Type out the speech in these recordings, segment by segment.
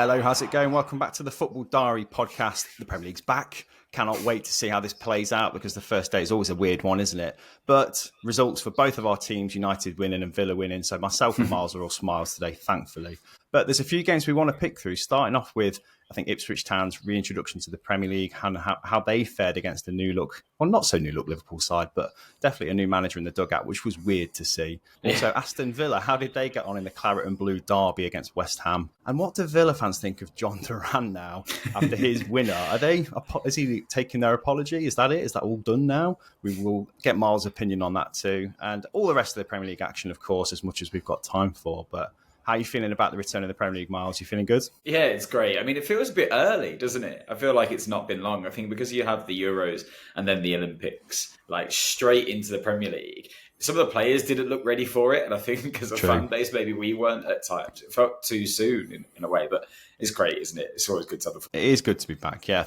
Hello, how's it going? Welcome back to the Football Diary podcast. The Premier League's back. Cannot wait to see how this plays out because the first day is always a weird one, isn't it? But results for both of our teams, United winning and Villa winning. So myself and Myles are all smiles today, thankfully. But there's a few games we want to pick through, starting off with, I think, Ipswich Town's reintroduction to the Premier League and how they fared against a new look, well, not so new look Liverpool side, but definitely a new manager in the dugout, which was weird to see. Also, Aston Villa, how did they get on in the Claret and Blue derby against West Ham? And what do Villa fans think of Jhon Duran now after his winner? Is he taking their apology? Is that it? Is that all done now? We will get Myles' opinion on that too. And all the rest of the Premier League action, of course, as much as we've got time for. But how are you feeling about the return of the Premier League, Myles? You feeling good? Yeah, it's great. I mean, it feels a bit early, doesn't it? I feel like it's not been long. I think because you have the Euros and then the Olympics, like straight into the Premier League. Some of the players didn't look ready for it. And I think as a fan base, maybe we weren't at times. It felt too soon in a way, but it's great, isn't it? It's always good to have It is good to be back. Yeah,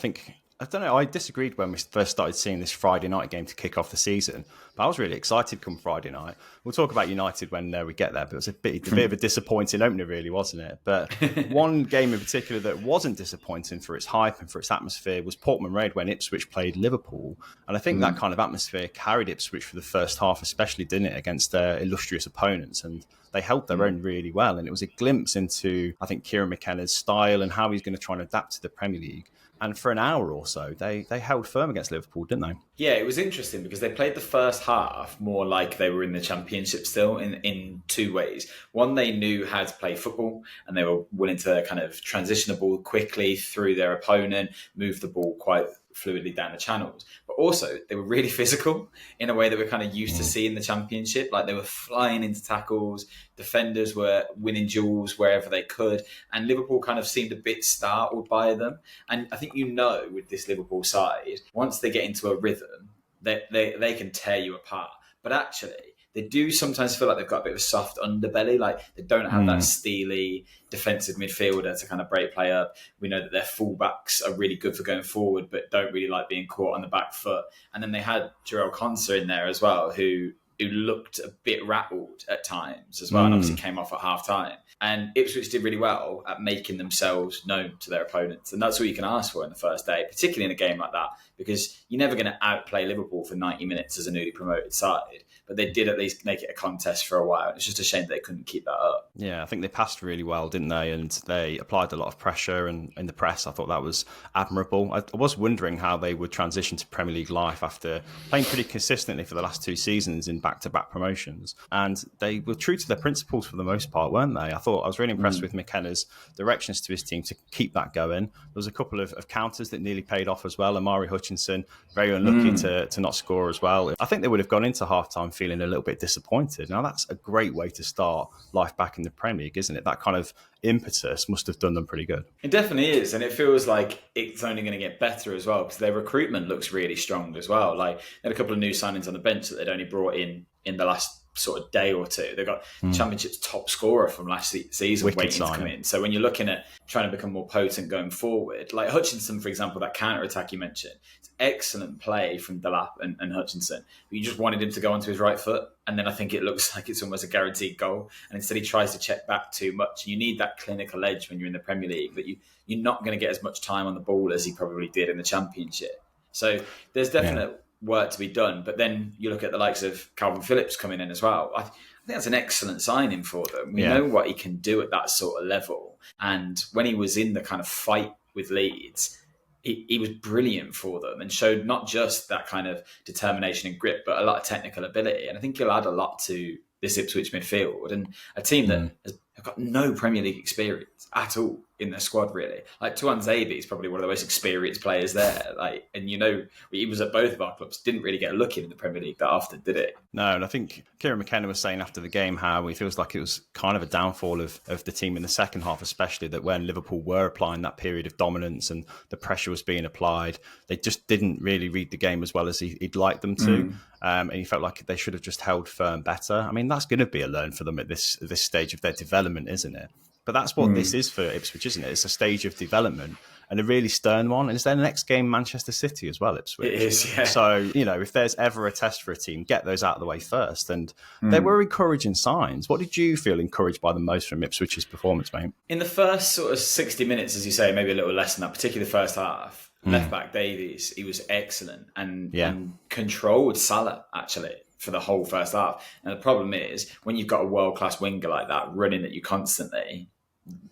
I don't know, I disagreed when we first started seeing this Friday night game to kick off the season, but I was really excited come Friday night. We'll talk about United when we get there, but it was a bit of a disappointing opener, really, wasn't it? But one game in particular that wasn't disappointing for its hype and for its atmosphere was Portman Road when Ipswich played Liverpool. And I think that kind of atmosphere carried Ipswich for the first half, especially, didn't it, against their illustrious opponents. And they held their own really well. And it was a glimpse into, I think, Kieran McKenna's style and how he's going to try and adapt to the Premier League. And for an hour or so, they held firm against Liverpool, didn't they? Yeah, it was interesting because they played the first half more like they were in the Championship still in two ways. One, they knew how to play football and they were willing to kind of transition the ball quickly through their opponent, move the ball quite fluidly down the channels. But also, they were really physical in a way that we're kind of used to seeing the Championship. Like they were flying into tackles, defenders were winning duels wherever they could, and Liverpool kind of seemed a bit startled by them. And I think with this Liverpool side, once they get into a rhythm, they can tear you apart. But actually, they do sometimes feel like they've got a bit of a soft underbelly, like they don't have that steely defensive midfielder to kind of break play up. We know that their fullbacks are really good for going forward, but don't really like being caught on the back foot. And then they had Jarell Konsa in there as well, who looked a bit rattled at times as well, and obviously came off at half time. And Ipswich did really well at making themselves known to their opponents. And that's what you can ask for in the first day, particularly in a game like that, because you're never going to outplay Liverpool for 90 minutes as a newly promoted side. But they did at least make it a contest for a while. It's just a shame they couldn't keep that up. Yeah, I think they passed really well, didn't they? And they applied a lot of pressure and in the press. I thought that was admirable. I was wondering how they would transition to Premier League life after playing pretty consistently for the last 2 seasons in back-to-back promotions. And they were true to their principles for the most part, weren't they? I was really impressed with McKenna's directions to his team to keep that going. There was a couple of counters that nearly paid off as well. Amari Hutchinson, very unlucky to not score as well. I think they would have gone into half-time feeling a little bit disappointed. Now, that's a great way to start life back in the Premier League, isn't it? That kind of impetus must have done them pretty good. It definitely is. And it feels like it's only going to get better as well because their recruitment looks really strong as well. Like, they had a couple of new signings on the bench that they'd only brought in the last sort of day or two. They've got Championship's top scorer from last season waiting to come in. So when you're looking at trying to become more potent going forward, like Hutchinson, for example, that counter-attack you mentioned, it's excellent play from Delap and Hutchinson. But you just wanted him to go onto his right foot. And then I think it looks like it's almost a guaranteed goal. And instead he tries to check back too much. You need that clinical edge when you're in the Premier League, but you're not going to get as much time on the ball as he probably did in the Championship. So there's definite work to be done. But then you look at the likes of Calvin Phillips coming in as well. I think that's an excellent signing for them. We know what he can do at that sort of level. And when he was in the kind of fight with Leeds, he was brilliant for them and showed not just that kind of determination and grit, but a lot of technical ability. And I think he'll add a lot to this Ipswich midfield and a team that has got no Premier League experience at all in their squad, really. Like, Tuan Zabi is probably one of the most experienced players there. Like, and he was at both of our clubs, didn't really get a look in the Premier League that often, did it? No, and I think Kieran McKenna was saying after the game how he feels like it was kind of a downfall of the team in the second half, especially that when Liverpool were applying that period of dominance and the pressure was being applied, they just didn't really read the game as well as he'd like them to. And he felt like they should have just held firm better. I mean, that's going to be a learn for them at this stage of their development, isn't it? But that's what this is for Ipswich, isn't it? It's a stage of development. and a really stern one. And it's their next game, Manchester City as well, Ipswich. It is, yeah. So, if there's ever a test for a team, get those out of the way first. And there were encouraging signs. What did you feel encouraged by the most from Ipswich's performance, mate? In the first sort of 60 minutes, as you say, maybe a little less than that, particularly the first half, left back Davies, he was excellent and controlled Salah, actually, for the whole first half. And the problem is, when you've got a world-class winger like that running at you constantly,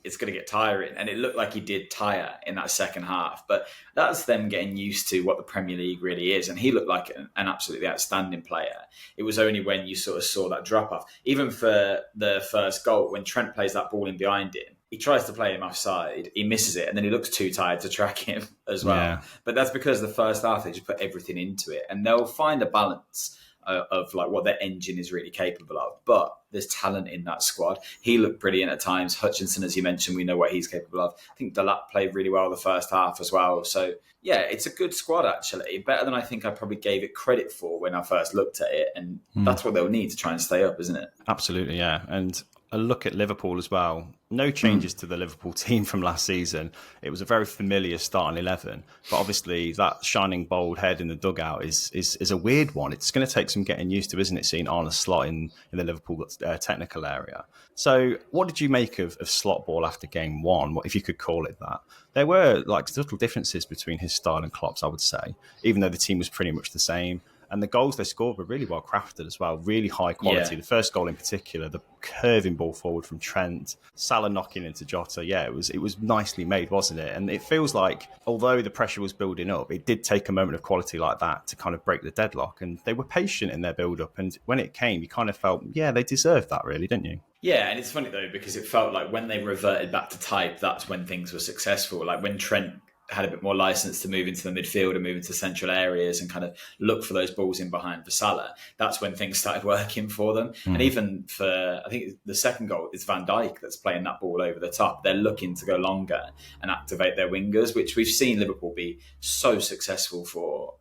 it's going to get tiring. And it looked like he did tire in that second half. But that's them getting used to what the Premier League really is. And he looked like an absolutely outstanding player. It was only when you sort of saw that drop-off. Even for the first goal, when Trent plays that ball in behind him, he tries to play him offside, he misses it, and then he looks too tired to track him as well. Yeah. But that's because the first half, they just put everything into it. And they'll find a balance of like what their engine is really capable of. But there's talent in that squad. He looked brilliant at times. Hutchinson, as you mentioned, we know what he's capable of. I think Delap played really well the first half as well. So, yeah, it's a good squad, actually. Better than I think I probably gave it credit for when I first looked at it. And that's what they'll need to try and stay up, isn't it? Absolutely, yeah. And a look at Liverpool as well. No changes to the Liverpool team from last season. It was a very familiar starting 11, but obviously that shining bold head in the dugout is a weird one. It's going to take some getting used to, isn't it, seeing Arne Slot in the Liverpool technical area. So what did you make of Slot ball after game one, if you could call it that? There were like subtle differences between his style and Klopp's, I would say, even though the team was pretty much the same. And the goals they scored were really well crafted as well, really high quality. Yeah. The first goal in particular, the curving ball forward from Trent, Salah knocking into Jota. Yeah, it was nicely made, wasn't it? And it feels like, although the pressure was building up, it did take a moment of quality like that to kind of break the deadlock. And they were patient in their build-up. And when it came, you kind of felt, yeah, they deserved that, really, didn't you? Yeah, and it's funny, though, because it felt like when they reverted back to type, that's when things were successful. Like when Trent had a bit more license to move into the midfield and move into central areas and kind of look for those balls in behind for Salah, that's when things started working for them. And even for, I think the second goal is Van Dijk that's playing that ball over the top. They're looking to go longer and activate their wingers, which we've seen Liverpool be so successful for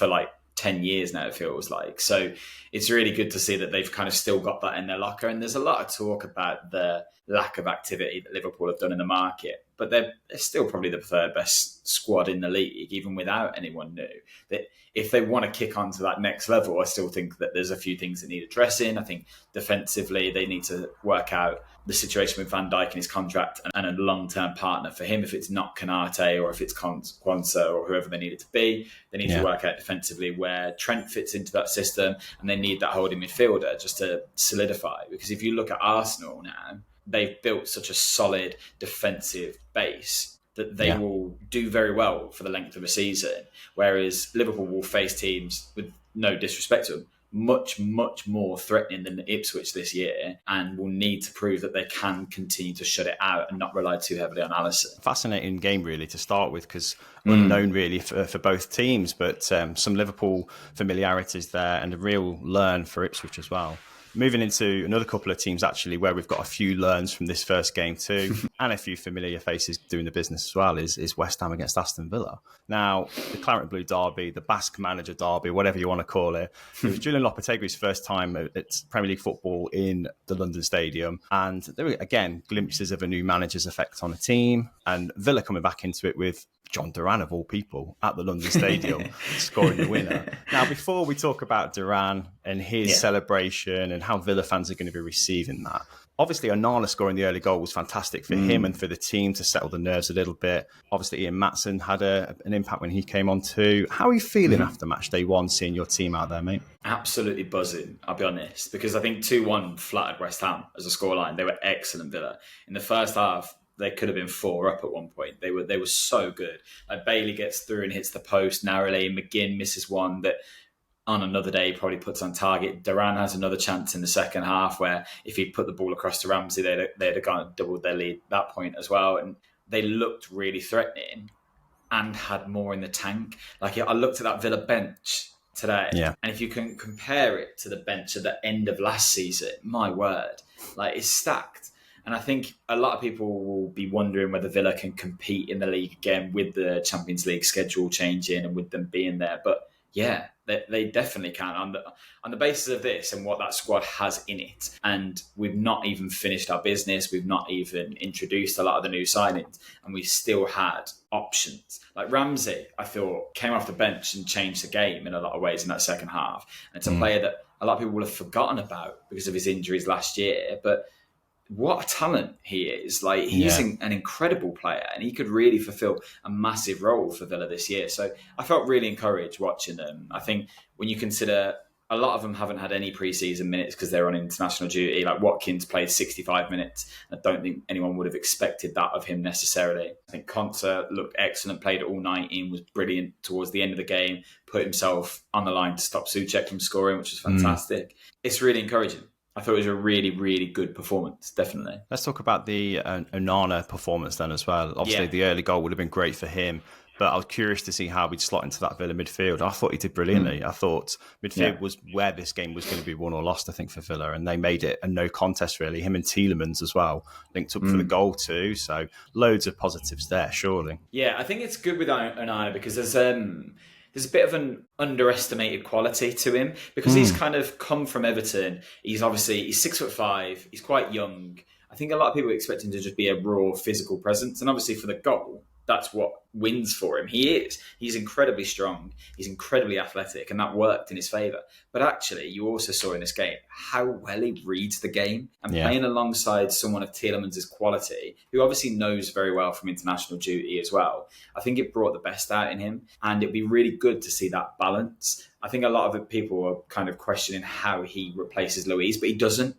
like 10 years now, it feels like. So it's really good to see that they've kind of still got that in their locker. And there's a lot of talk about the lack of activity that Liverpool have done in the market, but they're still probably the third best squad in the league, even without anyone new. That if they want to kick on to that next level, I still think that there's a few things that need addressing. I think defensively, they need to work out the situation with Van Dijk and his contract and a long-term partner for him. If it's not Konate or if it's Kwanzaa or whoever they need it to be, they need to work out defensively where Trent fits into that system, and they need that holding midfielder just to solidify. Because if you look at Arsenal now, they've built such a solid defensive base that they will do very well for the length of a season. Whereas Liverpool will face teams, with no disrespect to them, much, much more threatening than Ipswich this year, and will need to prove that they can continue to shut it out and not rely too heavily on Alisson. Fascinating game, really, to start with, because unknown, really, for both teams, but some Liverpool familiarities there and a real learn for Ipswich as well. Moving into another couple of teams, actually, where we've got a few learns from this first game too, and a few familiar faces doing the business as well, is West Ham against Aston Villa. Now, the Claret and Blue derby, the Basque manager derby, whatever you want to call it, it was Julian Lopetegui's first time at Premier League football in the London Stadium. And there were, again, glimpses of a new manager's effect on the team, and Villa coming back into it with Jhon Duran, of all people, at the London Stadium, scoring the winner. Now, before we talk about Duran and his celebration and how Villa fans are going to be receiving that, obviously Onana scoring the early goal was fantastic for him and for the team to settle the nerves a little bit. Obviously, Ian Maatsen had an impact when he came on too. How are you feeling after match day one, seeing your team out there, mate? Absolutely buzzing, I'll be honest, because I think 2-1 flattered West Ham as a scoreline. They were excellent, Villa. In the first half, they could have been 4 up at one point. They were so good. Like Bailey gets through and hits the post narrowly. McGinn misses one that on another day probably puts on target. Duran has another chance in the second half where if he'd put the ball across to Ramsey, they'd have gone and doubled their lead at that point as well. And they looked really threatening and had more in the tank. Like I looked at that Villa bench today, and if you can compare it to the bench at the end of last season, my word, like it's stacked. And I think a lot of people will be wondering whether Villa can compete in the league again with the Champions League schedule changing and with them being there. But yeah, they definitely can on the basis of this and what that squad has in it. And we've not even finished our business. We've not even introduced a lot of the new signings, and we still had options. Like Ramsey, I thought, came off the bench and changed the game in a lot of ways in that second half. And it's a player that a lot of people will have forgotten about because of his injuries last year. But what a talent he is. Like, he's an incredible player, and he could really fulfill a massive role for Villa this year. So I felt really encouraged watching them. I think when you consider a lot of them haven't had any pre-season minutes because they're on international duty. Like Watkins played 65 minutes. I don't think anyone would have expected that of him necessarily. I think Konsa looked excellent, played all 90, was brilliant towards the end of the game, put himself on the line to stop Souček from scoring, which was fantastic. It's really encouraging. I thought it was a really, really good performance, definitely. Let's talk about the Onana performance then as well. Obviously, the early goal would have been great for him, but I was curious to see how we'd slot into that Villa midfield. I thought he did brilliantly. I thought midfield was where this game was going to be won or lost, I think, for Villa, and they made it a no contest, really. Him and Tielemans as well linked up for the goal too, so loads of positives there, surely. Yeah, I think it's good with Onana because there's a bit of an underestimated quality to him because he's kind of come from Everton. He's 6'5", he's quite young. I think a lot of people expect him to just be a raw physical presence. And obviously for the goal, that's what wins for him. He's incredibly strong. He's incredibly athletic, and that worked in his favour. But actually, you also saw in this game how well he reads the game, and playing alongside someone of Tielemans' quality, who obviously knows very well from international duty as well. I think it brought the best out in him, and it'd be really good to see that balance. I think a lot of people are kind of questioning how he replaces Luiz, but he doesn't.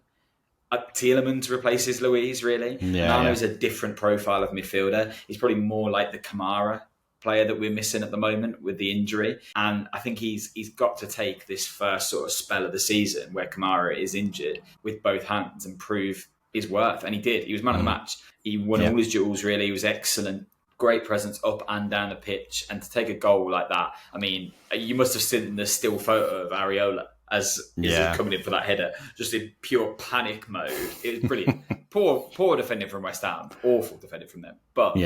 Tielemans replaces Luiz, really. Nano's a different profile of midfielder. He's probably more like the Kamara player that we're missing at the moment with the injury. And I think he's got to take this first sort of spell of the season where Kamara is injured with both hands and prove his worth. And he did. He was man of the match. He won all his duels, really. He was excellent. Great presence up and down the pitch. And to take a goal like that, I mean, you must have seen the still photo of Areola as coming in for that header, just in pure panic mode. It was brilliant. poor defending from West Ham, awful defending from them, but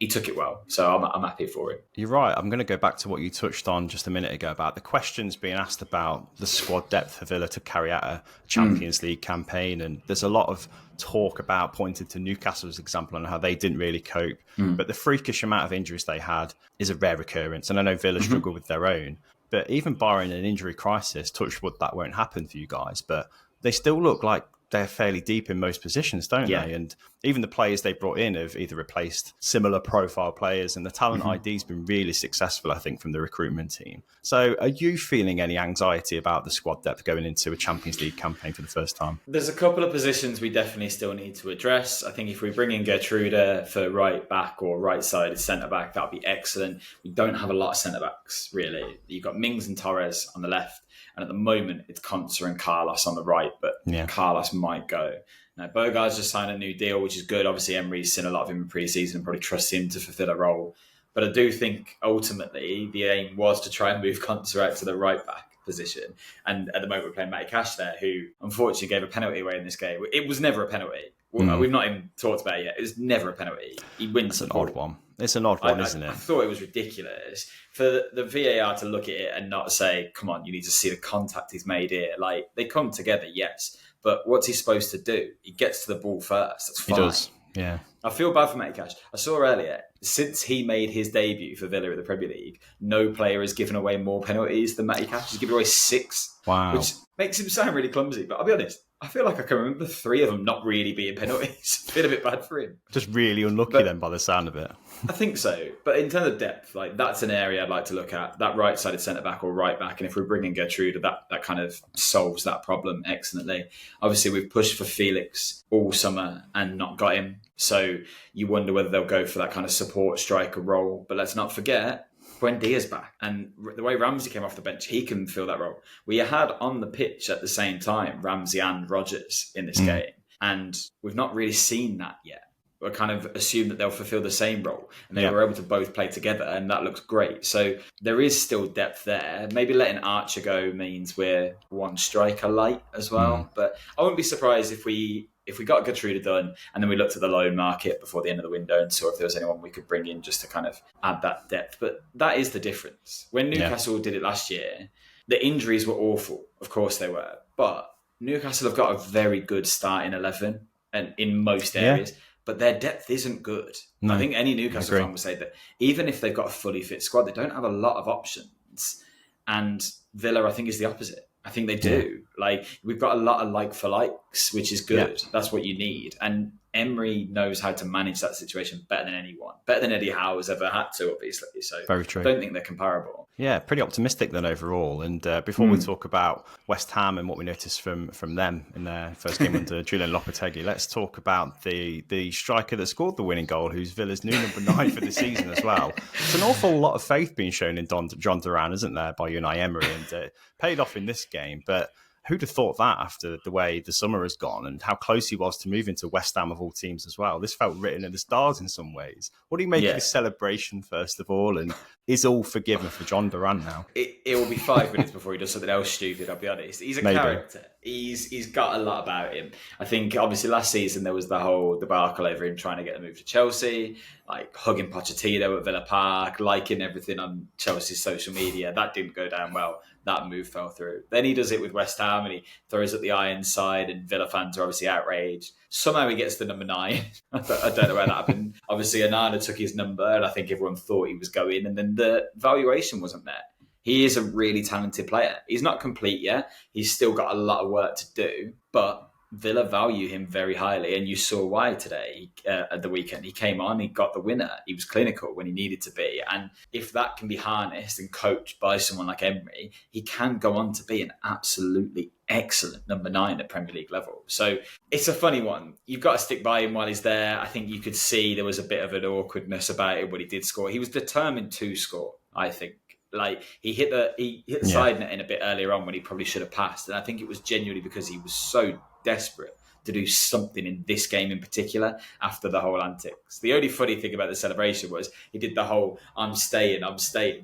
he took it well, so I'm happy for him. You're right. I'm going to go back to what you touched on just a minute ago about the questions being asked about the squad depth for Villa to carry out a Champions League campaign, and there's a lot of talk about pointing to Newcastle's example and how they didn't really cope, but the freakish amount of injuries they had is a rare occurrence, and I know Villa struggle with their own. But even barring an injury crisis, touch wood, that won't happen for you guys. But they still look like they're fairly deep in most positions, don't they? And even the players they brought in have either replaced similar profile players, and the talent ID's been really successful, I think, from the recruitment team. So are you feeling any anxiety about the squad depth going into a Champions League campaign for the first time? There's a couple of positions we definitely still need to address. I think if we bring in Gertrude for right back or right-sided centre-back, that'd be excellent. We don't have a lot of centre-backs, really. You've got Mings and Torres on the left, and at the moment, it's Konsa and Carlos on the right, but Carlos might go. Now, Bogart's just signed a new deal, which is good. Obviously, Emery's seen a lot of him in pre-season and probably trusts him to fulfill a role. But I do think, ultimately, the aim was to try and move Konsa out to the right-back position. And at the moment, we're playing Matty Cash there, who unfortunately gave a penalty away in this game. It was never a penalty. We've not even talked about it yet. It was never a penalty. He wins. It's an odd one. It's an odd one, isn't it? I thought it was ridiculous for the VAR to look at it and not say, come on, you need to see the contact he's made here. Like, they come together, yes, but what's he supposed to do? He gets to the ball first. That's fine. He does, yeah. I feel bad for Matty Cash. I saw earlier, since he made his debut for Villa at the Premier League, no player has given away more penalties than Matty Cash. He's given away 6. Wow. Which makes him sound really clumsy. But I'll be honest, I feel like I can remember 3 of them not really being penalties. I feel a bit bad for him. Just really unlucky then by the sound of it. I think so. But in terms of depth, like that's an area I'd like to look at. That right-sided centre-back or right-back. And if we bring in Gertrude, that kind of solves that problem excellently. Obviously, we've pushed for Felix all summer and not got him. So you wonder whether they'll go for that kind of support striker role. But let's not forget, Buendia's back. And the way Ramsey came off the bench, he can fill that role. We had on the pitch at the same time Ramsey and Rodgers in this game. And we've not really seen that yet. kind of assume that they'll fulfill the same role, and they were able to both play together, and that looks great. So there is still depth there. Maybe letting Archer go means we're one striker light as well, but I wouldn't be surprised if we got Gertrude done and then we looked at the loan market before the end of the window and saw if there was anyone we could bring in just to kind of add that depth. But that is the difference. When Newcastle did it last year, the injuries were awful. Of course they were, but Newcastle have got a very good starting 11 and in most areas. But their depth isn't good. I think any Newcastle fan will say that even if they've got a fully fit squad, they don't have a lot of options. And Villa, I think, is the opposite. I think they do. Like, we've got a lot of like for likes, which is good. That's what you need. And Emery knows how to manage that situation better than anyone, better than Eddie Howe has ever had to, obviously. So very true. I don't think they're comparable. Yeah, pretty optimistic then overall. And before we talk about West Ham and what we noticed from them in their first game under Julian Lopetegui, let's talk about the striker that scored the winning goal, who's Villa's new number 9 for the season as well. It's an awful lot of faith being shown in Jhon Duran, isn't there, by Unai Emery, and paid off in this game. But who'd have thought that after the way the summer has gone and how close he was to moving to West Ham of all teams as well? This felt written in the stars in some ways. What do you make of his celebration, first of all? And is all forgiven for Jhon Duran now? It will be 5 minutes before he does something else stupid, I'll be honest. He's a character. He's got a lot about him. I think, obviously, last season there was the whole debacle over him trying to get the move to Chelsea, like hugging Pochettino at Villa Park, liking everything on Chelsea's social media. That didn't go down well. That move fell through. Then he does it with West Ham and he throws at the Ironside and Villa fans are obviously outraged. Somehow he gets the number 9. I don't know where that happened. Obviously, Onana took his number and I think everyone thought he was going, and then the valuation wasn't met. He is a really talented player. He's not complete yet. He's still got a lot of work to do, but Villa value him very highly, and you saw why today at the weekend. He came on, he got the winner. He was clinical when he needed to be, and if that can be harnessed and coached by someone like Emery, he can go on to be an absolutely excellent number 9 at Premier League level. So it's a funny one. You've got to stick by him while he's there. I think you could see there was a bit of an awkwardness about it when he did score. He was determined to score, I think. Like, he hit the side net in a bit earlier on when he probably should have passed, and I think it was genuinely because he was so desperate to do something in this game in particular after the whole antics. The only funny thing about the celebration was he did the whole I'm staying,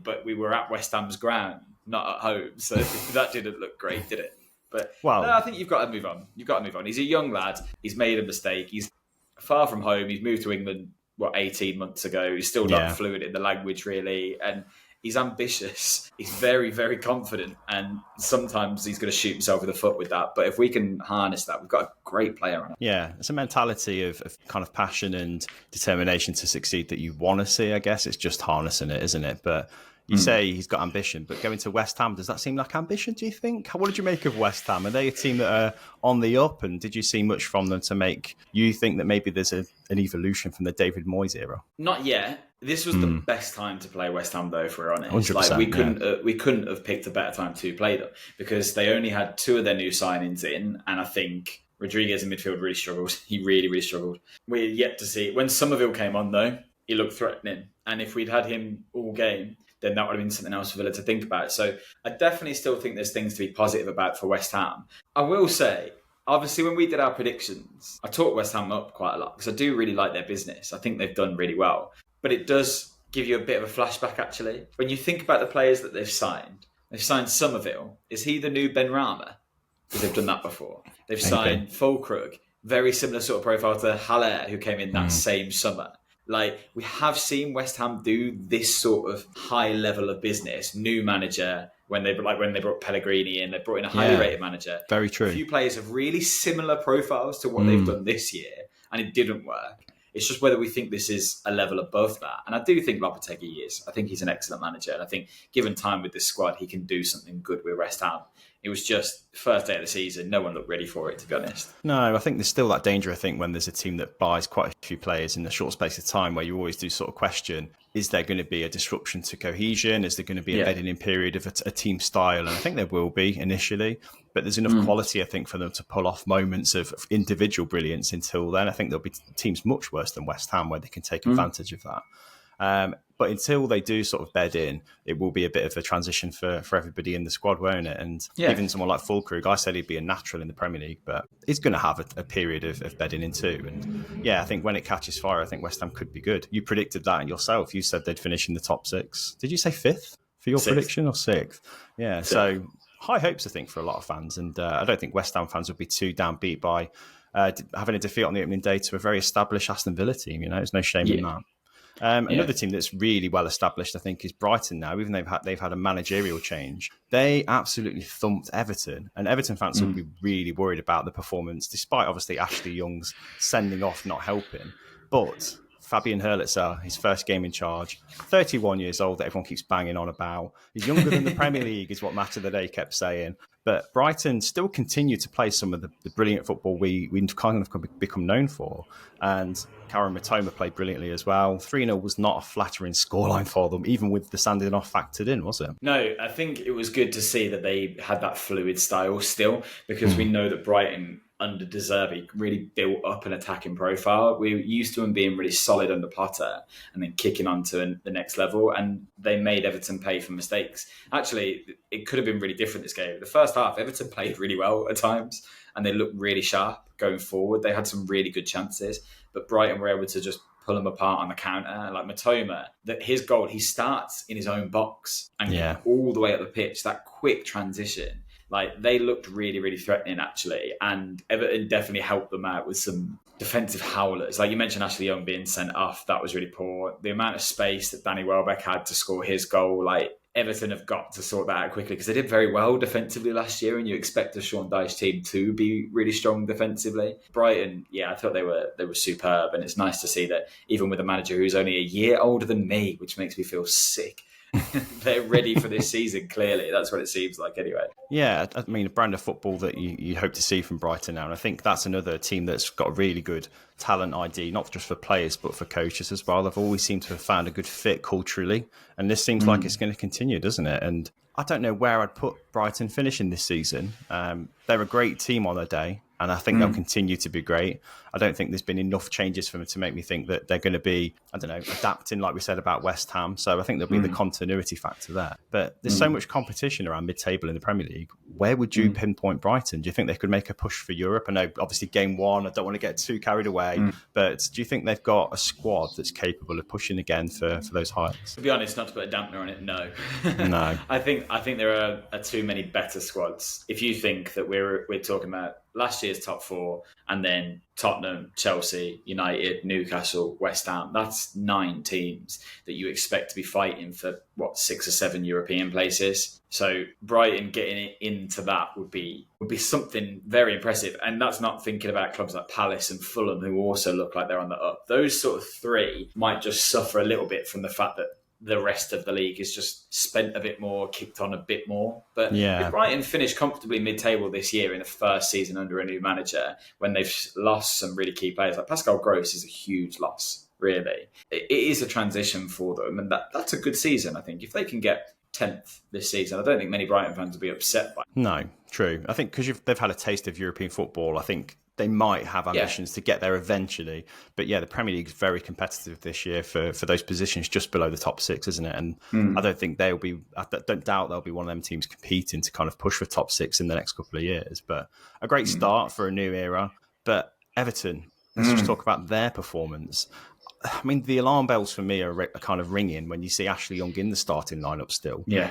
but we were at West Ham's ground, not at home, so that didn't look great, did it? But no, I think you've got to move on. He's a young lad. He's made a mistake. He's far from home. He's moved to England, 18 months ago. He's still not fluent in the language, really, and he's ambitious. He's very, very confident, and sometimes he's going to shoot himself in the foot with that. But if we can harness that, we've got a great player on it. Yeah, it's a mentality of kind of passion and determination to succeed that you want to see, I guess. It's just harnessing it, isn't it? But you say he's got ambition, but going to West Ham, does that seem like ambition, do you think? What did you make of West Ham? Are they a team that are on the up? And did you see much from them to make you think that maybe there's an evolution from the David Moyes era? Not yet. This was the best time to play West Ham, though, if we're honest. 100%, we couldn't have picked a better time to play them because they only had 2 of their new signings in, and I think Rodriguez in midfield really struggled. He really, really struggled. We're yet to see. When Somerville came on, though, he looked threatening, and if we'd had him all game, then that would have been something else for Villa to think about. So I definitely still think there's things to be positive about for West Ham. I will say, obviously, when we did our predictions, I talked West Ham up quite a lot because I do really like their business. I think they've done really well. But it does give you a bit of a flashback, actually. When you think about the players that they've signed Somerville. Is he the new Ben Rama? Because they've done that before. They've signed Fulkrug, very similar sort of profile to Haller, who came in that same summer. Like, we have seen West Ham do this sort of high level of business. New manager, when they brought Pellegrini in, they brought in a highly rated manager. Very true. A few players have really similar profiles to what they've done this year, and it didn't work. It's just whether we think this is a level above that. And I do think Lopetegui is. I think he's an excellent manager. And I think given time with this squad, he can do something good with West Ham. It was just first day of the season. No one looked ready for it, to be honest. No, I think there's still that danger, I think, when there's a team that buys quite a few players in a short space of time where you always do sort of question, is there going to be a disruption to cohesion? Is there going to be a bedding in period of a team style? And I think there will be initially, but there's enough quality, I think, for them to pull off moments of individual brilliance until then. I think there'll be teams much worse than West Ham where they can take advantage of that. But until they do sort of bed in, it will be a bit of a transition for everybody in the squad, won't it? And even someone like Fulkrug, I said he'd be a natural in the Premier League, but he's going to have a period of bedding in too. And I think when it catches fire, I think West Ham could be good. You predicted that yourself. You said they'd finish in the top 6. Did you say 5th for your prediction or 6th? Yeah, so high hopes, I think, for a lot of fans. And I don't think West Ham fans would be too downbeat by having a defeat on the opening day to a very established Aston Villa team. There's no shame in that. Another team that's really well established, I think, is Brighton now. Even though they've had a managerial change, they absolutely thumped Everton, and Everton fans will be really worried about the performance, despite obviously Ashley Young's sending off not helping. But Fabian Hurzeler, his first game in charge, 31 years old, that everyone keeps banging on about. He's younger than the Premier League, is what Match of the Day kept saying. But Brighton still continue to play some of the brilliant football we kind of become known for. And Karen Matoma played brilliantly as well. 3-0 was not a flattering scoreline for them, even with the sanding off factored in, was it? No, I think it was good to see that they had that fluid style still, because we know that Brighton, under De Zerbi, really built up an attacking profile. We were used to them being really solid under Potter and then kicking on to the next level, and they made Everton pay for mistakes. Actually, it could have been really different this game. The first half, Everton played really well at times, and they looked really sharp going forward. They had some really good chances, but Brighton were able to just pull them apart on the counter. Like Matoma, that his goal, he starts in his own box and all the way up the pitch, that quick transition. Like, they looked really, really threatening, actually. And Everton definitely helped them out with some defensive howlers. Like you mentioned, Ashley Young being sent off, that was really poor. The amount of space that Danny Welbeck had to score his goal, like, Everton have got to sort that out quickly, because they did very well defensively last year, and you expect the Sean Dyche team to be really strong defensively. Brighton, I thought they were superb, and it's nice to see that even with a manager who's only a year older than me, which makes me feel sick, they're ready for this season, clearly. That's what it seems like anyway. Yeah, I mean, a brand of football that you hope to see from Brighton now. And I think that's another team that's got a really good talent ID, not just for players, but for coaches as well. They've always seemed to have found a good fit culturally. And this seems like it's going to continue, doesn't it? And I don't know where I'd put Brighton finishing this season. They're a great team on their day, and I think they'll continue to be great. I don't think there's been enough changes for them to make me think that they're going to be, adapting like we said about West Ham. So I think there'll be the continuity factor there. But there's so much competition around mid-table in the Premier League. Where would you pinpoint Brighton? Do you think they could make a push for Europe? I know, obviously, game one, I don't want to get too carried away, but do you think they've got a squad that's capable of pushing again for those heights? To be honest, not to put a dampener on it, no. No. I think there are too many better squads. If you think that we're talking about last year's top 4 and then Tottenham, Chelsea, United, Newcastle, West Ham, that's 9 teams that you expect to be fighting for 6 or 7 European places. So Brighton getting into that would be something very impressive. And that's not thinking about clubs like Palace and Fulham, who also look like they're on the up. Those sort of 3 might just suffer a little bit from the fact that the rest of the league is just spent a bit more, kicked on a bit more. But if Brighton finish comfortably mid-table this year in the first season under a new manager, when they've lost some really key players, like Pascal Gross is a huge loss, really. It is a transition for them, and that's a good season, I think. If they can get 10th this season, I don't think many Brighton fans will be upset by it. No, true. I think because they've had a taste of European football, I think they might have ambitions to get there eventually. But the Premier League is very competitive this year for those positions just below the top 6, isn't it? And I don't think I don't doubt they'll be one of them teams competing to kind of push for top 6 in the next couple of years. But a great start for a new era. But Everton, let's just talk about their performance. I mean, the alarm bells for me are kind of ringing when you see Ashley Young in the starting lineup still. Yeah.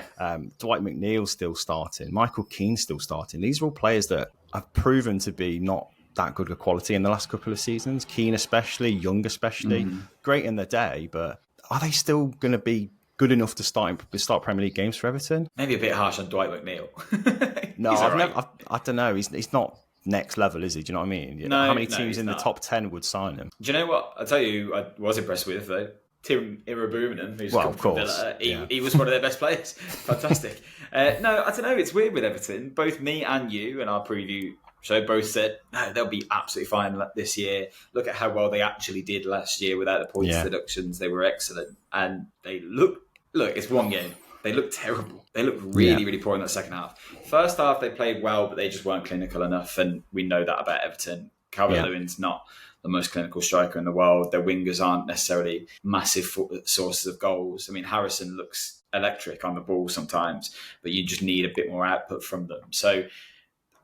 Dwight McNeil still starting. Michael Keane still starting. These are all players that have proven to be not that good of quality in the last couple of seasons. Keane especially, Young especially, great in the day, but are they still going to be good enough to start Premier League games for Everton? Maybe a bit harsh on Dwight McNeil. No, I don't know. He's not next level, is he? Do you know what I mean? No, how many teams in the top 10 would sign him? Do you know what? I'll tell you, I was impressed with though. Tim Irabuminen, who's come from Villa, he was one of their best players. Fantastic. No, I don't know. It's weird with Everton. Both me and you in our preview show both said, no, they'll be absolutely fine this year. Look at how well they actually did last year without the points deductions. They were excellent. And they look, it's one game. They look terrible. They look really, really poor in that second half. First half, they played well, but they just weren't clinical enough. And we know that about Everton. Calvert-Lewin's not the most clinical striker in the world. Their wingers aren't necessarily massive sources of goals. I mean, Harrison looks electric on the ball sometimes, but you just need a bit more output from them. So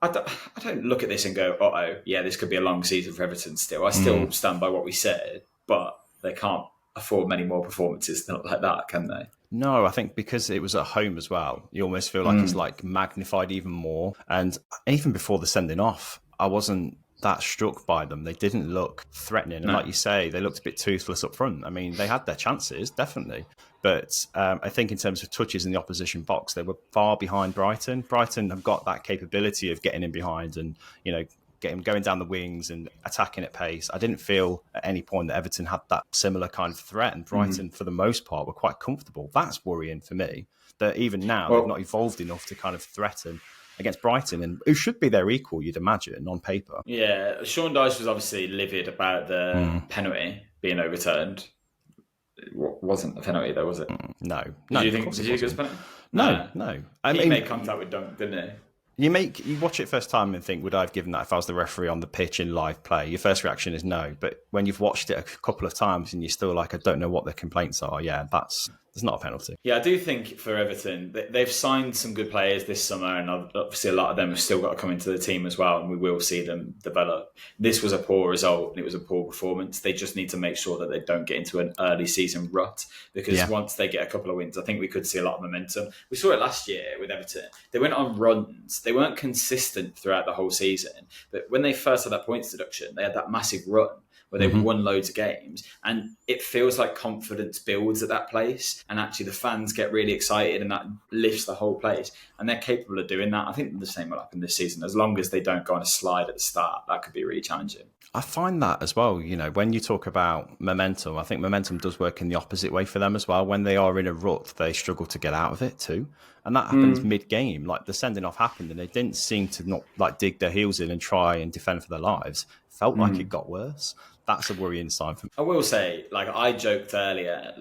I don't look at this and go, yeah, this could be a long season for Everton still. I still stand by what we said, but they can't afford many more performances like that, can they? No, I think because it was at home as well, you almost feel like it's like magnified even more. And even before the sending off, I wasn't that struck by them. They didn't look threatening. And like you say, they looked a bit toothless up front. I mean, they had their chances, definitely. But I think in terms of touches in the opposition box, they were far behind Brighton. Brighton have got that capability of getting in behind and, going down the wings and attacking at pace. I didn't feel at any point that Everton had that similar kind of threat, and Brighton, for the most part, were quite comfortable. That's worrying for me, that even now they've not evolved enough to kind of threaten against Brighton, and who should be their equal, you'd imagine, on paper. Yeah, Sean Dyche was obviously livid about the penalty being overturned. It wasn't a penalty, though, was it? No. Did you think it was a penalty? No. He made contact with Dunk, didn't he? You watch it first time and think, would I have given that if I was the referee on the pitch in live play? Your first reaction is no. But when you've watched it a couple of times and you're still like, I don't know what the complaints are, there's not a penalty. Yeah, I do think for Everton, they've signed some good players this summer, and obviously a lot of them have still got to come into the team as well, and we will see them develop. This was a poor result, and it was a poor performance. They just need to make sure that they don't get into an early season rut, because once they get a couple of wins, I think we could see a lot of momentum. We saw it last year with Everton. They went on runs. They weren't consistent throughout the whole season, but when they first had that points deduction, they had that massive run where they won loads of games, and it feels like confidence builds at that place, and actually the fans get really excited, and that lifts the whole place, and they're capable of doing that. I think the same will happen this season, as long as they don't go on a slide at the start. That could be really challenging. I find that as well, when you talk about momentum, I think momentum does work in the opposite way for them as well. When they are in a rut, they struggle to get out of it too. And that happens mid-game. Like the sending off happened and they didn't seem to not like dig their heels in and try and defend for their lives. Felt like it got worse. That's a worrying sign for me. I will say, I joked earlier,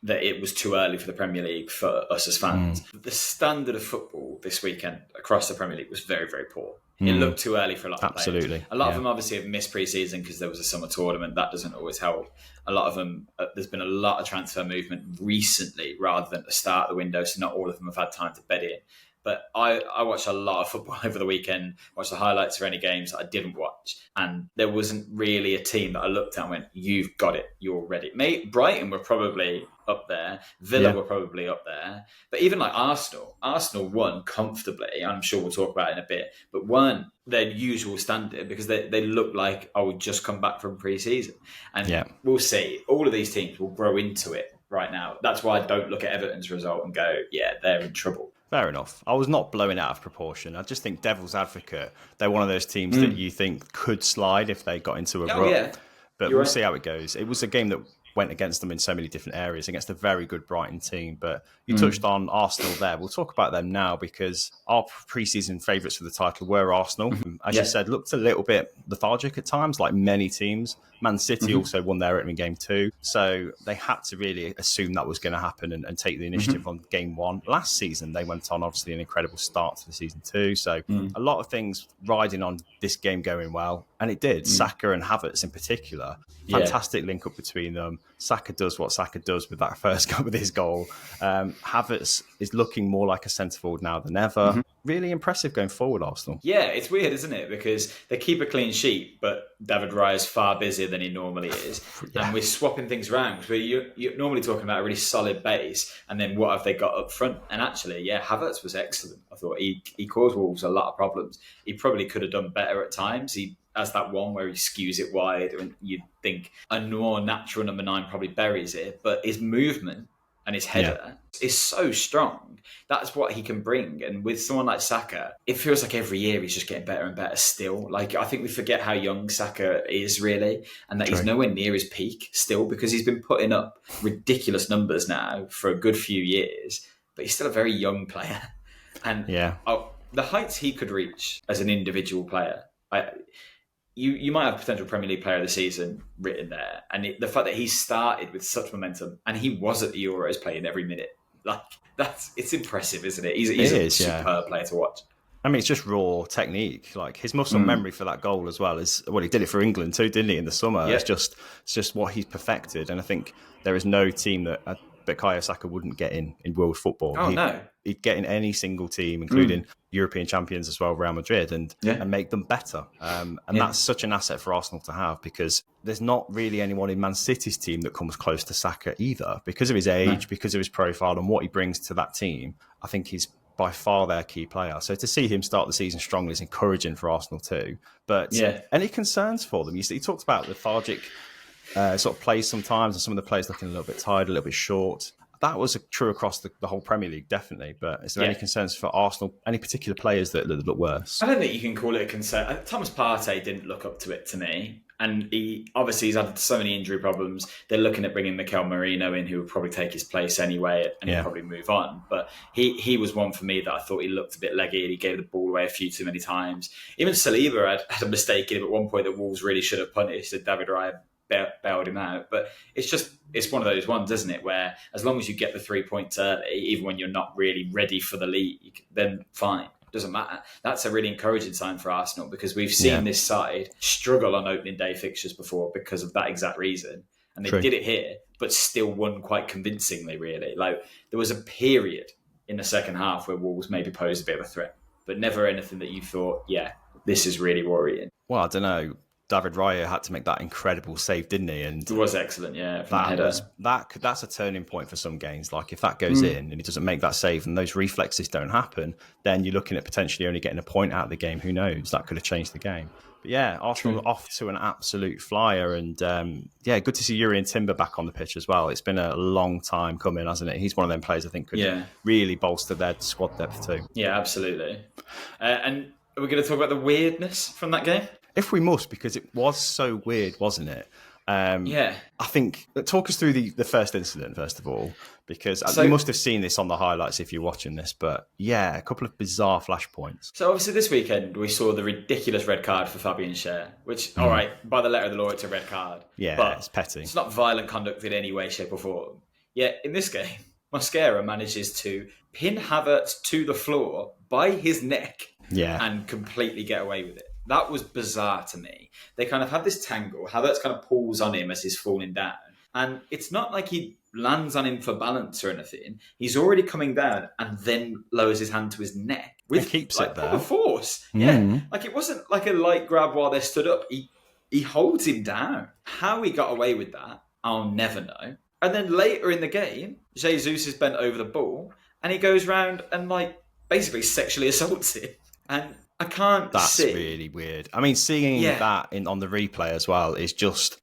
that it was too early for the Premier League for us as fans. The standard of football this weekend across the Premier League was very, very poor. It looked too early for a lot of players. A lot of them obviously have missed pre-season because there was a summer tournament. That doesn't always help. A lot of them, there's been a lot of transfer movement recently rather than at the start of the window, so not all of them have had time to bed in. But I watched a lot of football over the weekend, watched the highlights for any games that I didn't watch. And there wasn't really a team that I looked at and went, you've got it, you're ready. Brighton were probably up there. Villa were probably up there. But even Arsenal won comfortably. I'm sure we'll talk about it in a bit, but weren't their usual standard because they look like, we've just come back from pre-season. And we'll see. All of these teams will grow into it right now. That's why I don't look at Everton's result and go, they're in trouble. Fair enough. I was not blowing it out of proportion. I just think devil's advocate, they're one of those teams that you think could slide if they got into a rut. Yeah. But we'll see how it goes. It was a game that went against them in so many different areas, against a very good Brighton team. But you touched on Arsenal there. We'll talk about them now because our pre-season favourites for the title were Arsenal. As you said, looked a little bit lethargic at times, like many teams. Man City also won their in game 2. So they had to really assume that was going to happen and take the initiative on game 1. Last season, they went on, obviously, an incredible start to the season 2. So a lot of things riding on this game going well. And it did. Saka and Havertz in particular. Fantastic link up between them. Saka does what Saka does with that first goal, with his goal. Havertz is looking more like a centre forward now than ever. Really impressive going forward, Arsenal. Yeah, it's weird, isn't it? Because they keep a clean sheet, but David Raya is far busier than he normally is. And we're swapping things around. You're normally talking about a really solid base, and then what have they got up front? And actually, Havertz was excellent. I thought he caused Wolves a lot of problems. He probably could have done better at times. He has that one where he skews it wide, and you'd think a more natural number 9 probably buries it. But his movement and his header is so strong. That's what he can bring. And with someone like Saka, it feels like every year he's just getting better and better still. I think we forget how young Saka is really, and that he's nowhere near his peak still, because he's been putting up ridiculous numbers now for a good few years, but he's still a very young player. And the heights he could reach as an individual player, You might have potential Premier League player of the season written there. And the fact that he started with such momentum and he was at the Euros playing every minute, it's impressive, isn't it? He's a superb player to watch. I mean, it's just raw technique. Like his muscle memory for that goal as well is he did it for England too, didn't he? In the summer, Yeah. it's just what he's perfected. And I think there is no team that Bukayo Saka wouldn't get in world football. Oh, no. He'd get in any single team, including European champions as well, Real Madrid, and make them better. And that's such an asset for Arsenal to have, because there's not really anyone in Man City's team that comes close to Saka either, because of his age, because of his profile and what he brings to that team. I think he's by far their key player. So to see him start the season strongly is encouraging for Arsenal too. But any concerns for them? He talked about lethargic sort of plays sometimes, and some of the players looking a little bit tired, a little bit short. That was true across the whole Premier League, definitely. But is there any concerns for Arsenal? Any particular players that look worse? I don't think you can call it a concern. Thomas Partey didn't look up to it to me. And he's had so many injury problems. They're looking at bringing Mikel Merino in, who would probably take his place anyway, and he'll probably move on. But he was one for me that I thought he looked a bit leggy. He gave the ball away a few too many times. Even Saliba had a mistake in him at one point that Wolves really should have punished, and David Raya bailed him out. But it's one of those ones, isn't it, where as long as you get the 3 points early, even when you're not really ready for the league, then fine. Doesn't matter. That's a really encouraging sign for Arsenal, because we've seen this side struggle on opening day fixtures before because of that exact reason. And they did it here, but still won quite convincingly, really. Like, there was a period in the second half where Wolves maybe posed a bit of a threat, but never anything that you thought, this is really worrying. Well, I don't know. David Raya had to make that incredible save, didn't he? And it was excellent, that's a turning point for some games. Like if that goes in and he doesn't make that save and those reflexes don't happen, then you're looking at potentially only getting a point out of the game. Who knows? That could have changed the game. But Arsenal are off to an absolute flyer, and good to see Jurrien Timber back on the pitch as well. It's been a long time coming, hasn't it? He's one of them players I think could really bolster their squad depth too. Yeah, absolutely. And are we going to talk about the weirdness from that game? If we must, because it was so weird, wasn't it? I think, talk us through the first incident, first of all, because you must have seen this on the highlights if you're watching this, but a couple of bizarre flashpoints. So obviously this weekend we saw the ridiculous red card for Fabian Schär, which, all right, by the letter of the law, it's a red card. Yeah, but it's petty. It's not violent conduct in any way, shape or form. Yet in this game, Mosquera manages to pin Havertz to the floor by his neck and completely get away with it. That was bizarre to me. They kind of have this tangle. Havertz kind of pulls on him as he's falling down. And it's not like he lands on him for balance or anything. He's already coming down and then lowers his hand to his neck. With keeps it there. Proper force. Yeah. Like it wasn't like a light grab while they stood up. He holds him down. How he got away with that, I'll never know. And then later in the game, Jesus is bent over the ball and he goes round and basically sexually assaults him. And I can't That's really weird. I mean, seeing that on the replay as well is just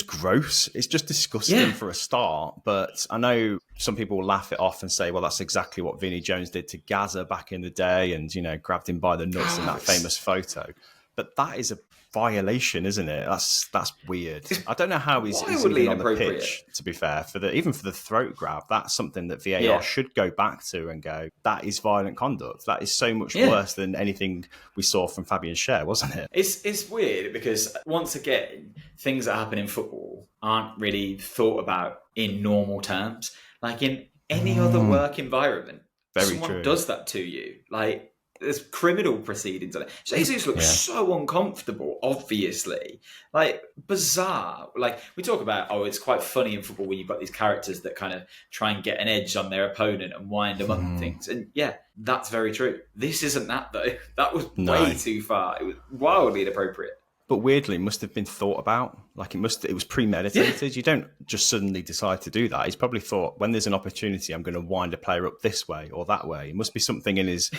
gross. It's just disgusting for a start. But I know some people will laugh it off and say, well, that's exactly what Vinnie Jones did to Gaza back in the day and, grabbed him by the nuts in that famous photo. But that is a violation, isn't it? That's weird. I don't know how he's even on the pitch, to be fair. Even for the throat grab, that's something that VAR should go back to and go, that is violent conduct. That is so much worse than anything we saw from Fabian Schär, wasn't it? It's weird because, once again, things that happen in football aren't really thought about in normal terms. Like in any other work environment, someone does that to you. There's criminal proceedings on it. Jesus looks so uncomfortable, obviously. Bizarre. We talk about, it's quite funny in football when you've got these characters that kind of try and get an edge on their opponent and wind them up and things. And that's very true. This isn't that, though. That was way too far. It was wildly inappropriate. But weirdly, it must have been thought about. It was premeditated. Yeah. You don't just suddenly decide to do that. He's probably thought, when there's an opportunity, I'm going to wind a player up this way or that way. It must be something in his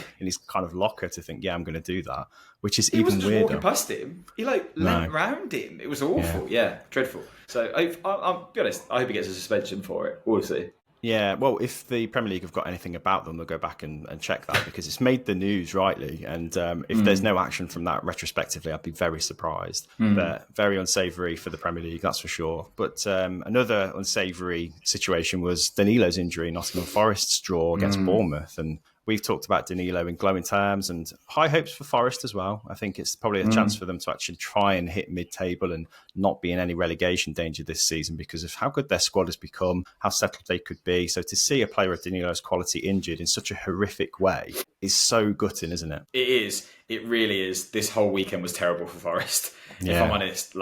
kind of locker to think, I'm going to do that, which is even weirder. He wasn't just walking past him. He leant round him. It was awful. Yeah, dreadful. So I'll be honest, I hope he gets a suspension for it. We'll see. Yeah, well, if the Premier League have got anything about them, they'll go back and check that, because it's made the news rightly. And if there's no action from that retrospectively, I'd be very surprised. But very unsavoury for the Premier League, that's for sure. But another unsavoury situation was Danilo's injury, Nottingham Forest's draw against Bournemouth. And we've talked about Danilo in glowing terms and high hopes for Forest as well. I think it's probably a chance for them to actually try and hit mid-table and not be in any relegation danger this season because of how good their squad has become, how settled they could be. So to see a player of Danilo's quality injured in such a horrific way is so gutting, isn't it? It is. It really is. This whole weekend was terrible for Forest. Yeah. If I'm honest,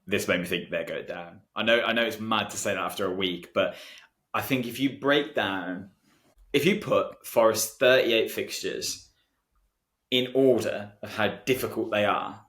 this made me think they're going down. I know it's mad to say that after a week, but I think if you put Forest's 38 fixtures in order of how difficult they are,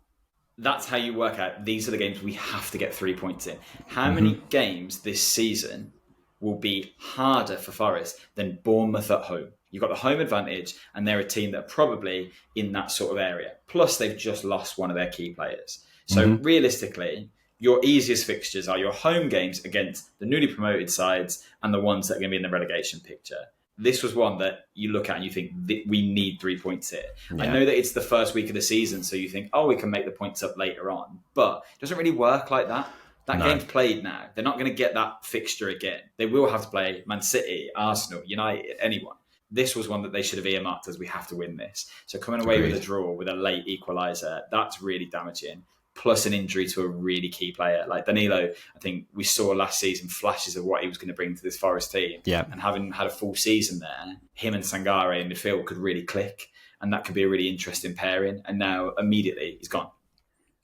that's how you work out these are the games we have to get 3 points in. How many games this season will be harder for Forest than Bournemouth at home? You've got the home advantage, and they're a team that are probably in that sort of area. Plus, they've just lost one of their key players. So realistically, your easiest fixtures are your home games against the newly promoted sides and the ones that are going to be in the relegation picture. This was one that you look at and you think, we need 3 points here. Yeah. I know that it's the first week of the season, so you think, we can make the points up later on. But it doesn't really work like that. That game's played now. They're not going to get that fixture again. They will have to play Man City, Arsenal, United, anyone. This was one that they should have earmarked as we have to win this. So coming away with a draw, with a late equaliser, that's really damaging. Plus an injury to a really key player. Like Danilo, I think we saw last season flashes of what he was going to bring to this Forest team. Yeah. And having had a full season there, him and Sangare in midfield could really click. And that could be a really interesting pairing. And now immediately he's gone.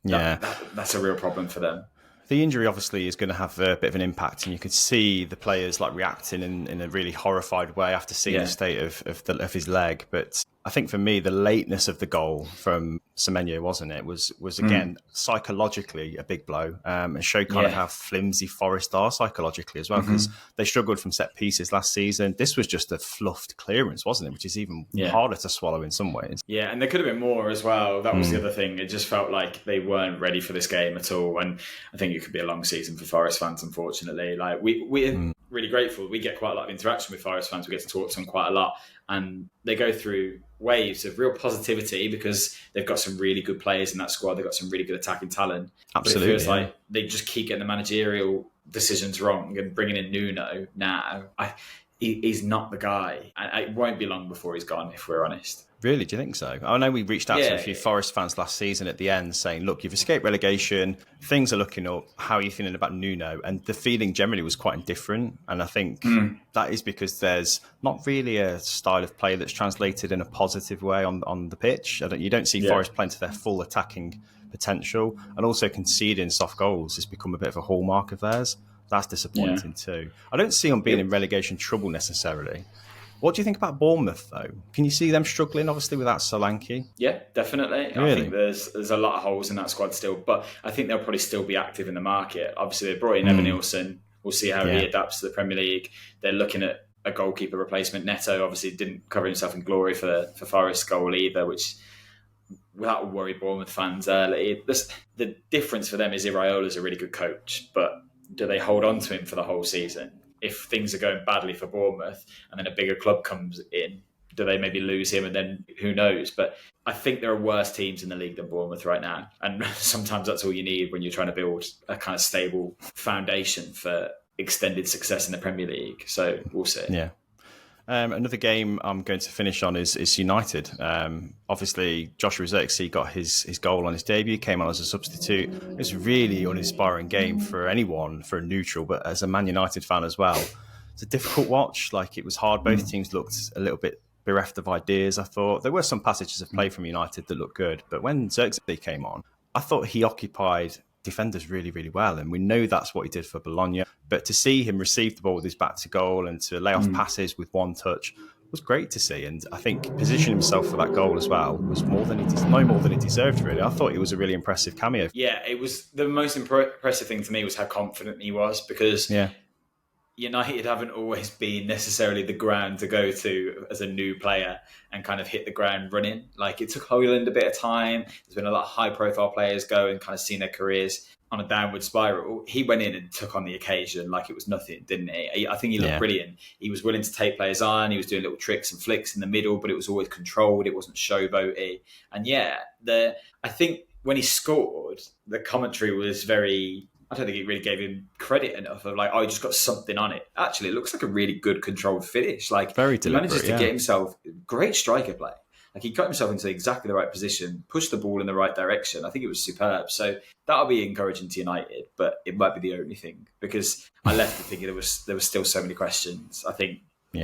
That's a real problem for them. The injury obviously is going to have a bit of an impact, and you could see the players reacting in a really horrified way after seeing the state of his leg. But I think for me, the lateness of the goal from Semenyo, wasn't it, was again psychologically a big blow, and showed kind of how flimsy Forest are psychologically as well, because they struggled from set pieces last season. This was just a fluffed clearance, wasn't it, which is even harder to swallow in some ways. Yeah, and there could have been more as well. That was the other thing. It just felt like they weren't ready for this game at all, and I think it could be a long season for Forest fans, unfortunately. Like we're really grateful. We get quite a lot of interaction with Forest fans. We get to talk to them quite a lot, and they go through waves of real positivity because they've got some really good players in that squad. They've got some really good attacking talent. Absolutely. But it feels like they just keep getting the managerial decisions wrong, and bringing in Nuno now, he's not the guy. It won't be long before he's gone, if we're honest. Really? Do you think so? I know we reached out to a few Forest fans last season at the end saying, look, you've escaped relegation, things are looking up, how are you feeling about Nuno? And the feeling generally was quite indifferent. And I think that is because there's not really a style of play that's translated in a positive way on the pitch. You don't see Forest playing to their full attacking potential, and also conceding soft goals has become a bit of a hallmark of theirs. That's disappointing too. I don't see them being in relegation trouble necessarily. What do you think about Bournemouth, though? Can you see them struggling, obviously, without Solanke? Yeah, definitely. Really? I think there's a lot of holes in that squad still, but I think they'll probably still be active in the market. Obviously, they brought in Evan Nilsson. We'll see how he adapts to the Premier League. They're looking at a goalkeeper replacement. Neto obviously didn't cover himself in glory for Forest's goal either, which without worry Bournemouth fans early. The difference for them is Iraola's a really good coach, but do they hold on to him for the whole season? If things are going badly for Bournemouth and then a bigger club comes in, do they maybe lose him, and then who knows? But I think there are worse teams in the league than Bournemouth right now. And sometimes that's all you need when you're trying to build a kind of stable foundation for extended success in the Premier League. So we'll see. Yeah. Another game I'm going to finish on is United. Obviously, Joshua Zirkzee got his goal on his debut, came on as a substitute. It's a really uninspiring game for anyone, for a neutral, but as a Man United fan as well. It's a difficult watch. It was hard. Both teams looked a little bit bereft of ideas, I thought. There were some passages of play from United that looked good, but when Zirkzee came on, I thought he occupied defenders really, really well, and we know that's what he did for Bologna. But to see him receive the ball with his back to goal and to lay off passes with one touch was great to see. And I think positioning himself for that goal as well was no more than he deserved, really. I thought it was a really impressive cameo. Yeah, it was. The most impressive thing to me was how confident he was, because United haven't always been necessarily the ground to go to as a new player and kind of hit the ground running. It took Hojlund a bit of time. There's been a lot of high-profile players go and kind of seen their careers on a downward spiral. He went in and took on the occasion like it was nothing, didn't he? I think he looked brilliant. He was willing to take players on. He was doing little tricks and flicks in the middle, but it was always controlled. It wasn't showboaty. And I think when he scored, the commentary was very I don't think he really gave him credit enough of like, oh, he just got something on it. Actually, it looks like a really good controlled finish. Like, Very he manages deliberate, to get himself great striker play. Like, he got himself into exactly the right position, pushed the ball in the right direction. I think it was superb. So that'll be encouraging to United, but it might be the only thing, because I left it thinking there was still so many questions. I think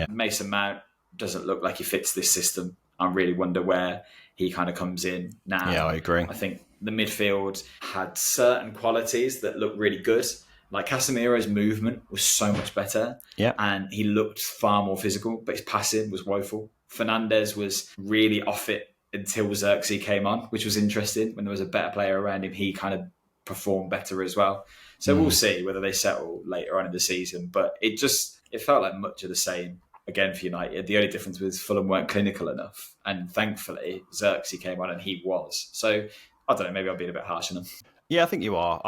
Mason Mount doesn't look like he fits this system. I really wonder where he kind of comes in now. Yeah, I agree. I think the midfield had certain qualities that looked really good. Like Casemiro's movement was so much better. Yeah. And he looked far more physical, but his passing was woeful. Fernandes was really off it until Zirkzee came on, which was interesting. When there was a better player around him, he kind of performed better as well. So we'll see whether they settle later on in the season. But it felt like much of the same again for United. The only difference was Fulham weren't clinical enough. And thankfully, Zirkzee came on and he was. So I don't know, maybe I'm being a bit harsh on him. Yeah, I think you are.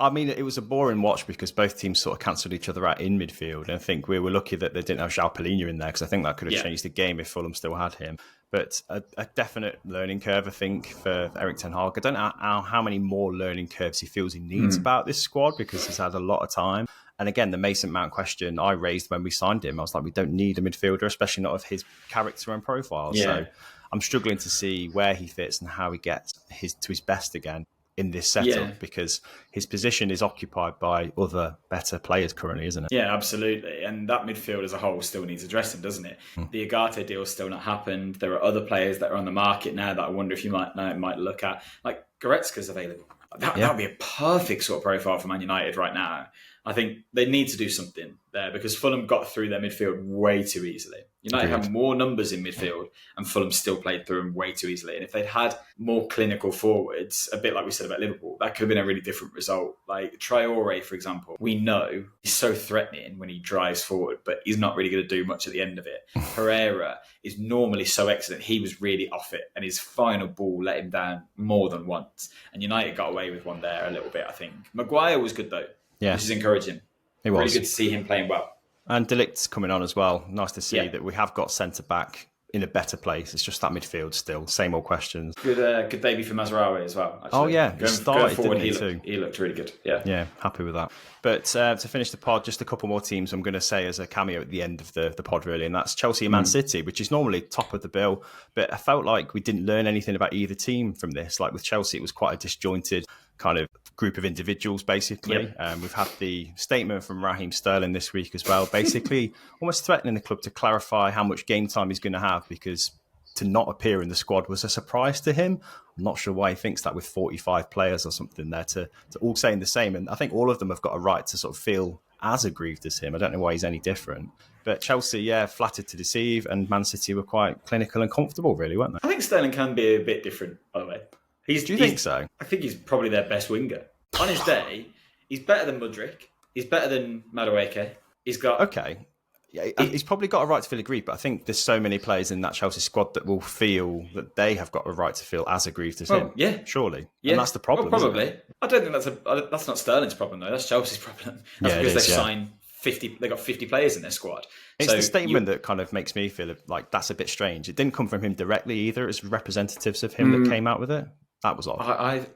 I mean, it was a boring watch because both teams sort of cancelled each other out in midfield. And I think we were lucky that they didn't have João Palhinha in there, because I think that could have changed the game if Fulham still had him. But a definite learning curve, I think, for Erik ten Hag. I don't know how many more learning curves he feels he needs about this squad, because he's had a lot of time. And again, the Mason Mount question I raised when we signed him, I was like, we don't need a midfielder, especially not of his character and profile. Yeah. So I'm struggling to see where he fits and how he gets to his best again in this setup, because his position is occupied by other better players currently, isn't it? Yeah, absolutely. And that midfield as a whole still needs addressing, doesn't it? The Ugarte deal's still not happened. There are other players that are on the market now that I wonder if you might look at. Like Goretzka's available. That would be a perfect sort of profile for Man United right now. I think they need to do something there, because Fulham got through their midfield way too easily. United have more numbers in midfield, and Fulham still played through them way too easily. And if they'd had more clinical forwards, a bit like we said about Liverpool, that could have been a really different result. Like Traore, for example, we know he's so threatening when he drives forward, but he's not really going to do much at the end of it. Herrera is normally so excellent. He was really off it, and his final ball let him down more than once. And United got away with one there a little bit, I think. Maguire was good, though. Yeah. Which is encouraging. It was. Really good to see him playing well. And De Ligt's coming on as well. Nice to see that we have got centre-back in a better place. It's just that midfield still. Same old questions. Good debut for Mazraoui as well, actually. Oh, yeah. Going forward, he looked really good. Yeah, happy with that. But to finish the pod, just a couple more teams I'm going to say as a cameo at the end of the pod, really, and that's Chelsea and Man City, which is normally top of the bill. But I felt like we didn't learn anything about either team from this. Like with Chelsea, it was quite a disjointed kind of group of individuals, basically. We've had the statement from Raheem Sterling this week as well, basically almost threatening the club to clarify how much game time he's going to have, because to not appear in the squad was a surprise to him. I'm not sure why he thinks that with 45 players or something there to all saying the same. And I think all of them have got a right to sort of feel as aggrieved as him. I don't know why he's any different. But Chelsea, flattered to deceive, and Man City were quite clinical and comfortable, really, weren't they? I think Sterling can be a bit different, by the way. Do you think so? I think he's probably their best winger. On his day, he's better than Mudryk. He's better than Madueke. He's got... Okay. Yeah, he's probably got a right to feel aggrieved, but I think there's so many players in that Chelsea squad that will feel that they have got a right to feel as aggrieved as him. Yeah. Surely. Yeah. And that's the problem. Well, probably. I don't think that's not Sterling's problem, though. That's Chelsea's problem. That's because they've signed 50... They've got 50 players in their squad. It's the statement that kind of makes me feel like that's a bit strange. It didn't come from him directly either. It's representatives of him that came out with it. That was odd.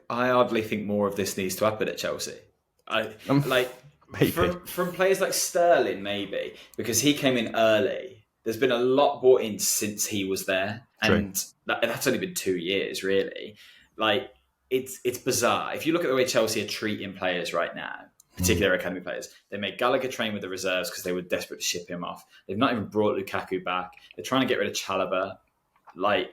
I hardly think more of this needs to happen at Chelsea. From players like Sterling, maybe, because he came in early. There's been a lot brought in since he was there, and that's only been 2 years, really. Like it's bizarre. If you look at the way Chelsea are treating players right now, particularly academy players, they made Gallagher train with the reserves because they were desperate to ship him off. They've not even brought Lukaku back. They're trying to get rid of Chalobah. Like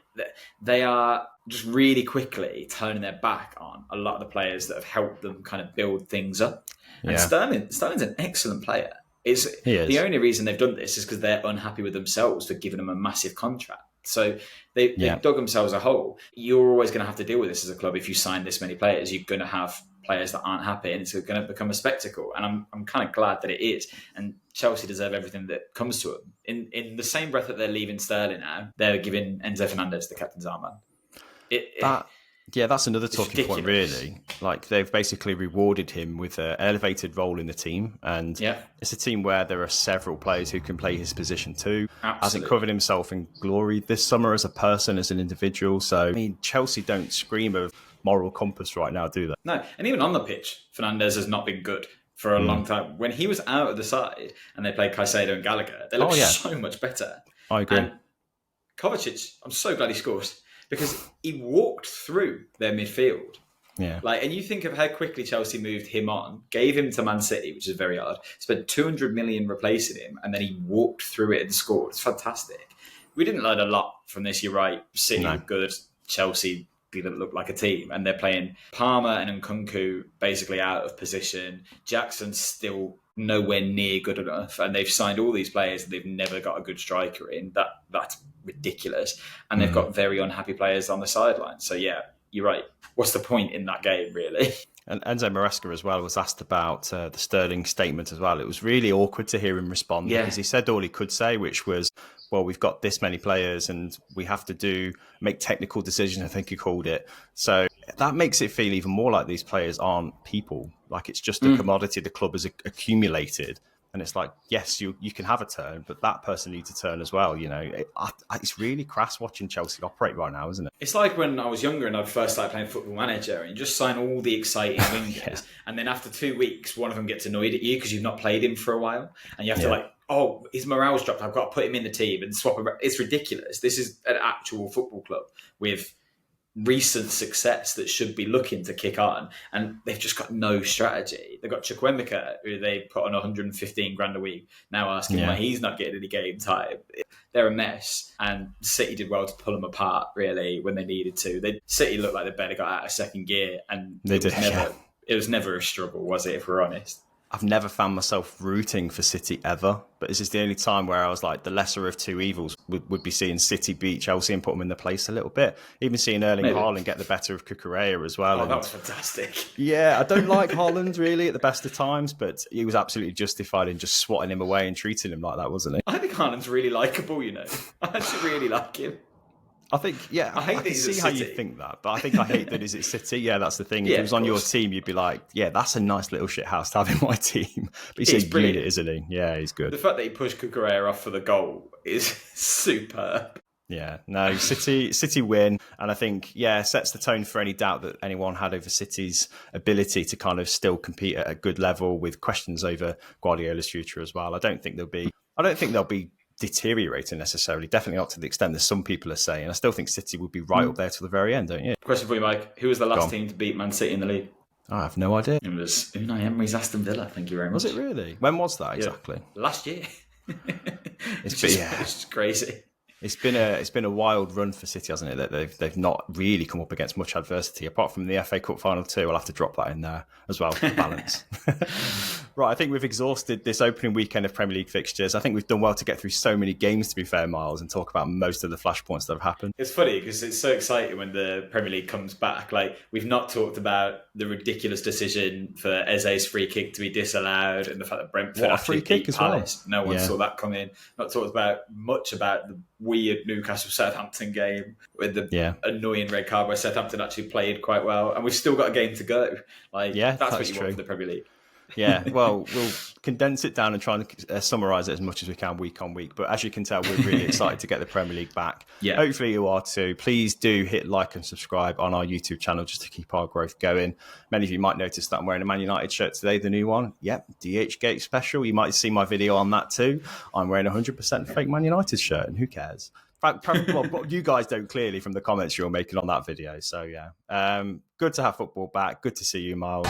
they are just really quickly turning their back on a lot of the players that have helped them kind of build things up. And Sterling's an excellent player. The only reason they've done this is because they're unhappy with themselves for giving them a massive contract. So they've dug themselves a hole. You're always going to have to deal with this as a club. If you sign this many players, you're going to have players that aren't happy, and it's going to become a spectacle. And I'm kind of glad that it is. And Chelsea deserve everything that comes to them. In the same breath that they're leaving Sterling now, they're giving Enzo Fernandez the captain's armband. That's another talking point, really. Like, they've basically rewarded him with an elevated role in the team. And it's a team where there are several players who can play his position too. Absolutely. Hasn't covered himself in glory this summer as a person, as an individual. So, I mean, Chelsea don't scream of moral compass right now, do they? No, and even on the pitch, Fernandes has not been good for a long time. When he was out of the side and they played Caicedo and Gallagher, they looked so much better. I agree. And Kovacic, I'm so glad he scored because he walked through their midfield. Yeah. And you think of how quickly Chelsea moved him on, gave him to Man City, which is very odd, spent 200 million replacing him, and then he walked through it and scored. It's fantastic. We didn't learn a lot from this, you're right. City were good, Chelsea didn't look like a team, and they're playing Palmer and Nkunku basically out of position. Jackson's still nowhere near good enough, and they've signed all these players and they've never got a good striker in. That's ridiculous. And they've got very unhappy players on the sideline. So yeah, you're right. What's the point in that game, really? And Enzo Maresca as well was asked about the Sterling statement as well. It was really awkward to hear him respond because he said all he could say, which was, well, we've got this many players and we have to make technical decisions, I think he called it. So that makes it feel even more like these players aren't people. Like it's just a commodity the club has accumulated. And it's like, yes, you can have a turn, but that person needs a turn as well. It's really crass watching Chelsea operate right now, isn't it? It's like when I was younger and I'd first started playing Football Manager and you just sign all the exciting wingers. And then after 2 weeks, one of them gets annoyed at you because you've not played him for a while. And you have to his morale's dropped. I've got to put him in the team and swap him. It's ridiculous. This is an actual football club with recent success that should be looking to kick on, and they've just got no strategy. They've got Chukwuemeka, who they put on 115 grand a week, now asking why he's not getting any game time. They're a mess, and City did well to pull them apart, really, when they needed to. City looked like they better got out of second gear, and it was never a struggle, was it, if we're honest? I've never found myself rooting for City ever, but this is the only time where I was like, the lesser of two evils would be seeing City beat Chelsea and put them in their place a little bit. Even seeing Erling Haaland get the better of Cucurella as well. Oh, that was fantastic. Yeah, I don't like Haaland really at the best of times, but he was absolutely justified in just swatting him away and treating him like that, wasn't he? I think Haaland's really likeable, I actually really like him. I think, I can see how you think that, but I think I hate that he's at City. Yeah, that's the thing. If he was on your team, you'd be like, yeah, that's a nice little shit house to have in my team. But he's a unit, isn't he? Yeah, he's good. The fact that he pushed Cucurella off for the goal is superb. Yeah, no, City win. And I think, sets the tone for any doubt that anyone had over City's ability to kind of still compete at a good level, with questions over Guardiola's future as well. I don't think they'll be deteriorating necessarily, definitely not to the extent that some people are saying. I still think City would be right up there to the very end, don't you? Question for you, Mike. Who was the last team to beat Man City in the league? I have no idea. It was Unai Emery's Aston Villa. Thank you very much. Was it really? When was that exactly? Last year. It's crazy. It's been a wild run for City, hasn't it? That they've not really come up against much adversity, apart from the FA Cup final too. I'll have to drop that in there as well for balance. Right, I think we've exhausted this opening weekend of Premier League fixtures. I think we've done well to get through so many games, to be fair, Myles, and talk about most of the flashpoints that have happened. It's funny because it's so exciting when the Premier League comes back. Like, we've not talked about the ridiculous decision for Eze's free kick to be disallowed, and the fact that Brentford actually beat Palace. No one saw that come in. Not talked about much about the weird Newcastle-Southampton game with the annoying red card where Southampton actually played quite well, and we've still got a game to go. That's what you want for the Premier League. Yeah, well, we'll condense it down and try and summarise it as much as we can week on week. But as you can tell, we're really excited to get the Premier League back. Yeah. Hopefully you are too. Please do hit like and subscribe on our YouTube channel just to keep our growth going. Many of you might notice that I'm wearing a Man United shirt today, the new one. Yep, DH Gate special. You might see my video on that too. I'm wearing a 100% fake Man United shirt, and who cares? Well, you guys don't, clearly, from the comments you're making on that video. So, good to have football back. Good to see you, Myles.